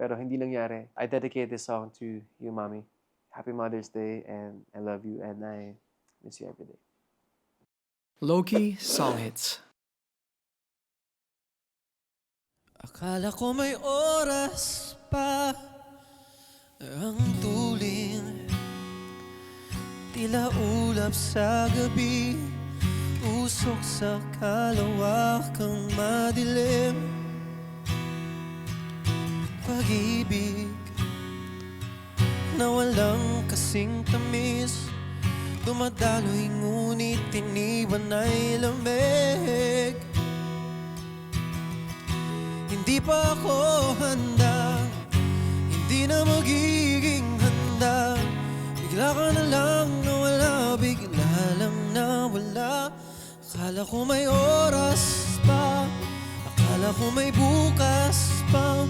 pero hindi nangyari. I dedicate this song to you, Mommy. Happy Mother's Day, and I love you, and I miss you every day. Loki Song Hits. Akala ko may oras pa ang tuling, tila ulap sa gabi, usok sa kalawakang madilim. Pag-ibig na walang kasing tamis, dumadaloy ngunit iniwan ay lamig. Hindi pa ako handa, hindi na magiging handa. Bigla ka na lang nawala, bigla lang nawala. Akala ko may oras pa, akala ko may bukas pa.